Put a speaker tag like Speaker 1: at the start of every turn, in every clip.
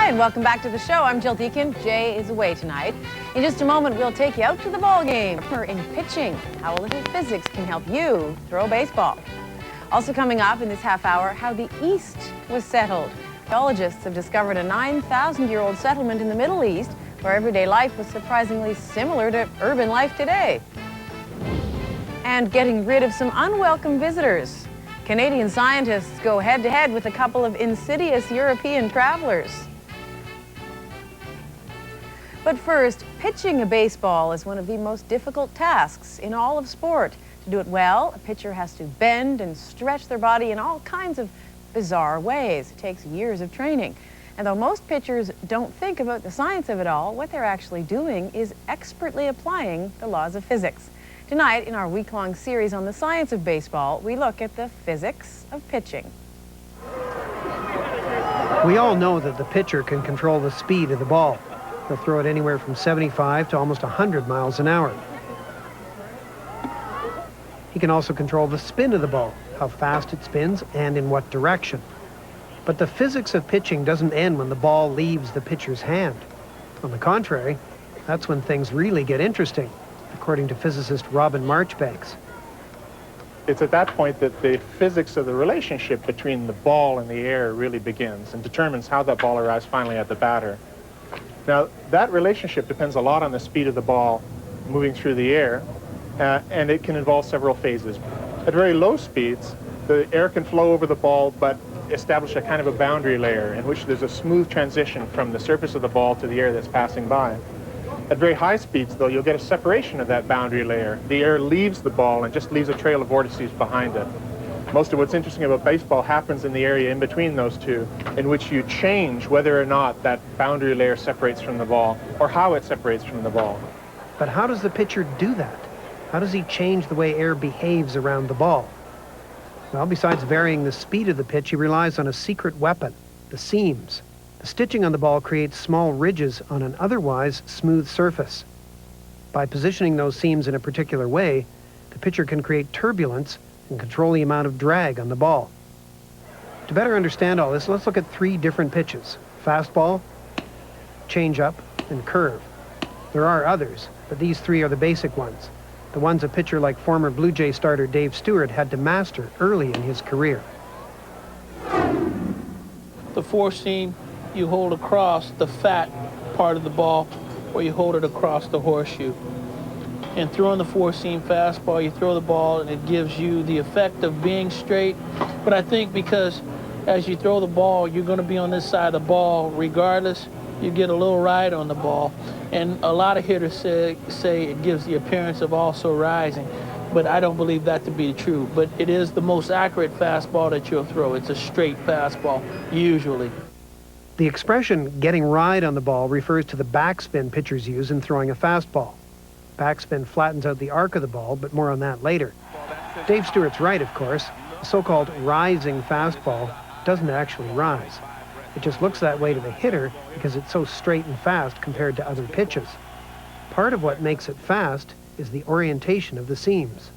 Speaker 1: Hi, and welcome back to the show. I'm Jill Deacon. Jay is away tonight. In just a moment, we'll take you out to the ball game. We're in pitching, how a little physics can help you throw a baseball. Also coming up in this half hour, how the East was settled. Geologists have discovered a 9,000-year-old settlement in the Middle East where everyday life was surprisingly similar to urban life today. And getting rid of some unwelcome visitors. Canadian scientists go head-to-head with a couple of insidious European travelers. But first, pitching a baseball is one of the most difficult tasks in all of sport. To do it well, a pitcher has to bend and stretch their body in all kinds of bizarre ways. It takes years of training. And though most pitchers don't think about the science of it all, what they're actually doing is expertly applying the laws of physics. Tonight, in our week-long series on the science of baseball, we look at the physics of pitching.
Speaker 2: We all know that the pitcher can control the speed of the ball. He'll throw it anywhere from 75 to almost 100 miles an hour. He can also control the spin of the ball, how fast it spins and in what direction. But the physics of pitching doesn't end when the ball leaves the pitcher's hand. On the contrary, that's when things really get interesting, according to physicist Robin Marchbanks.
Speaker 3: It's at that point that the physics of the relationship between the ball and the air really begins and determines how that ball arrives finally at the batter. Now, that relationship depends a lot on the speed of the ball moving through the air, and it can involve several phases. At very low speeds, the air can flow over the ball but establish a kind of a boundary layer in which there's a smooth transition from the surface of the ball to the air that's passing by. At very high speeds, though, you'll get a separation of that boundary layer. The air leaves the ball and just leaves a trail of vortices behind it. Most of what's interesting about baseball happens in the area in between those two, in which you change whether or not that boundary layer separates from the ball or how it separates from the ball.
Speaker 2: But how does the pitcher do that? How does he change the way air behaves around the ball? Well, besides varying the speed of the pitch, he relies on a secret weapon, the seams. The stitching on the ball creates small ridges on an otherwise smooth surface. By positioning those seams in a particular way, the pitcher can create turbulence and control the amount of drag on the ball. To better understand all this, let's look at three different pitches: fastball, changeup, and curve. There are others, but these three are the basic ones, the ones a pitcher like former Blue Jay starter Dave Stewart had to master early in his career.
Speaker 4: The four-seam, you hold across the fat part of the ball, or you hold it across the horseshoe. And throwing the four-seam fastball, you throw the ball and it gives you the effect of being straight. But I think because as you throw the ball, you're going to be on this side of the ball regardless, you get a little ride on the ball. And a lot of hitters say it gives the appearance of also rising, but I don't believe that to be true. But it is the most accurate fastball that you'll throw. It's a straight fastball, usually.
Speaker 2: The expression "getting ride on the ball" refers to the backspin pitchers use in throwing a fastball. Backspin flattens out the arc of the ball, but more on that later. Dave Stewart's right, of course. The so-called rising fastball doesn't actually rise. It just looks that way to the hitter because it's so straight and fast compared to other pitches. Part of what makes it fast is the orientation of the seams.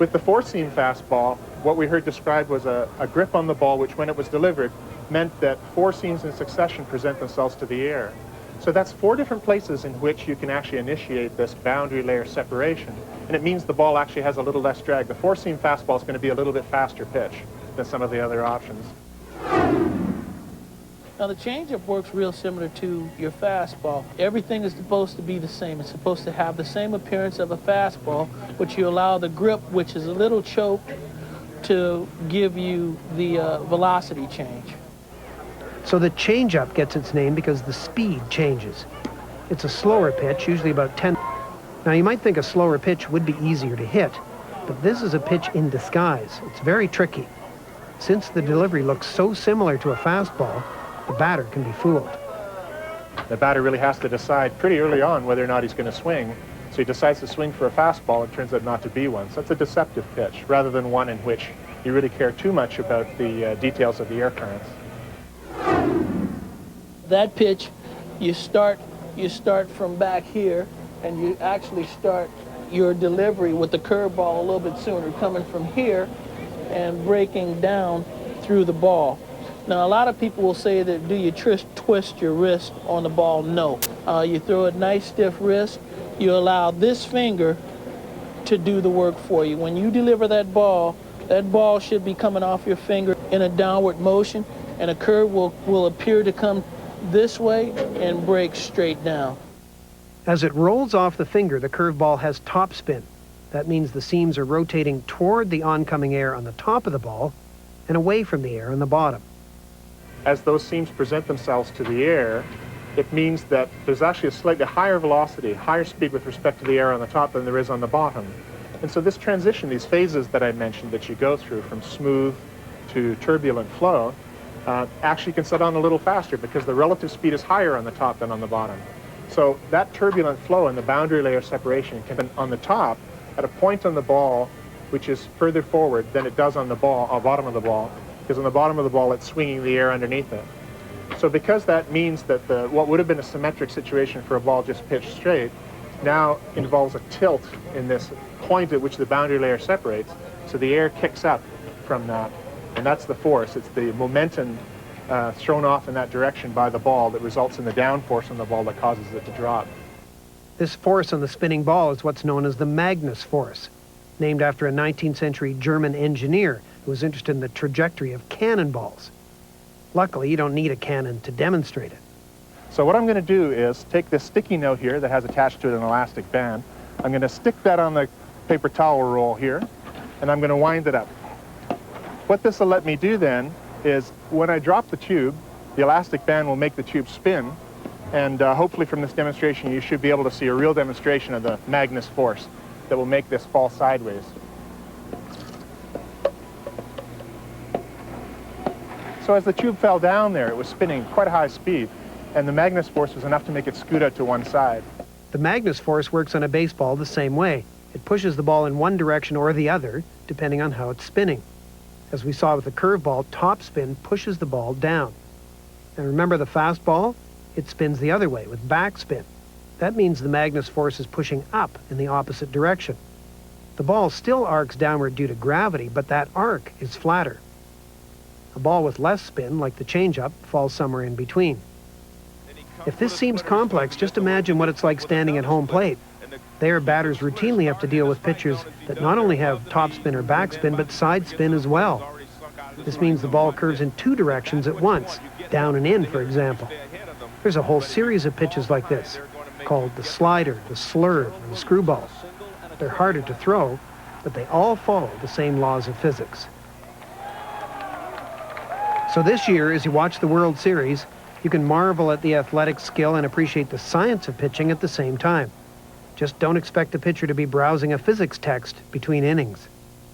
Speaker 3: With the four-seam fastball, what we heard described was a grip on the ball which, when it was delivered, meant that four seams in succession present themselves to the air. So that's four different places in which you can actually initiate this boundary layer separation, and it means the ball actually has a little less drag. The four-seam fastball is going to be a little bit faster pitch than some of the other options.
Speaker 4: Now the changeup works real similar to your fastball. Everything is supposed to be the same. It's supposed to have the same appearance of a fastball, but you allow the grip, which is a little choked, to give you the velocity change.
Speaker 2: So the changeup gets its name because the speed changes. It's a slower pitch, usually about 10. Now you might think a slower pitch would be easier to hit, but this is a pitch in disguise. It's very tricky. Since the delivery looks so similar to a fastball, the batter can be fooled.
Speaker 3: The batter really has to decide pretty early on whether or not he's going to swing. So he decides to swing for a fastball. It turns out not to be one. So it's a deceptive pitch rather than one in which you really care too much about the details of the air currents.
Speaker 4: That pitch, you start from back here, and you actually start your delivery with the curveball a little bit sooner, coming from here and breaking down through the ball. Now, a lot of people will say that, do you twist your wrist on the ball? No. You throw a nice stiff wrist. You allow this finger to do the work for you. When you deliver that ball should be coming off your finger in a downward motion, and a curve will appear to come this way and break straight down.
Speaker 2: As it rolls off the finger, the curveball has top spin. That means the seams are rotating toward the oncoming air on the top of the ball and away from the air on the bottom.
Speaker 3: As those seams present themselves to the air, it means that there's actually a slightly higher velocity, higher speed with respect to the air on the top than there is on the bottom. And so this transition, these phases that I mentioned that you go through from smooth to turbulent flow, actually can set on a little faster because the relative speed is higher on the top than on the bottom. So that turbulent flow and the boundary layer separation can be on the top at a point on the ball which is further forward than it does on the bottom of the ball, because on the bottom of the ball it's swinging the air underneath it. So because that means that what would have been a symmetric situation for a ball just pitched straight now involves a tilt in this point at which the boundary layer separates, so the air kicks up from that, and that's the force. It's the momentum thrown off in that direction by the ball that results in the downforce on the ball that causes it to drop.
Speaker 2: This force on the spinning ball is what's known as the Magnus force, named after a 19th century German engineer who was interested in the trajectory of cannonballs. Luckily, you don't need a cannon to demonstrate it.
Speaker 3: So what I'm going to do is take this sticky note here that has attached to it an elastic band. I'm going to stick that on the paper towel roll here, and I'm going to wind it up. What this will let me do then is when I drop the tube, the elastic band will make the tube spin, and hopefully from this demonstration you should be able to see a real demonstration of the Magnus force that will make this fall sideways. So as the tube fell down there, it was spinning quite a high speed, and the Magnus force was enough to make it scoot out to one side.
Speaker 2: The Magnus force works on a baseball the same way. It pushes the ball in one direction or the other, depending on how it's spinning. As we saw with the curveball, top spin pushes the ball down. And remember the fastball? It spins the other way with backspin. That means the Magnus force is pushing up in the opposite direction. The ball still arcs downward due to gravity, but that arc is flatter. A ball with less spin, like the changeup, falls somewhere in between. If this seems complex, just imagine what it's like standing at home plate. There, batters routinely have to deal with pitchers that not only have topspin or backspin, but side spin as well. This means the ball curves in two directions at once, down and in, for example. There's a whole series of pitches like this, called the slider, the slurve, and the screwball. They're harder to throw, but they all follow the same laws of physics. So this year, as you watch the World Series, you can marvel at the athletic skill and appreciate the science of pitching at the same time. Just don't expect the pitcher to be browsing a physics text between innings.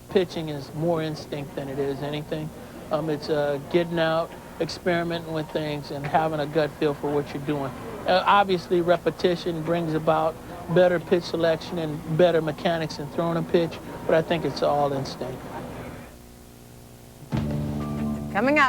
Speaker 4: Pitching is more instinct than it is anything. It's getting out, experimenting with things, and having a gut feel for what you're doing. Obviously, repetition brings about better pitch selection and better mechanics in throwing a pitch, but I think it's all instinct.
Speaker 1: Coming up.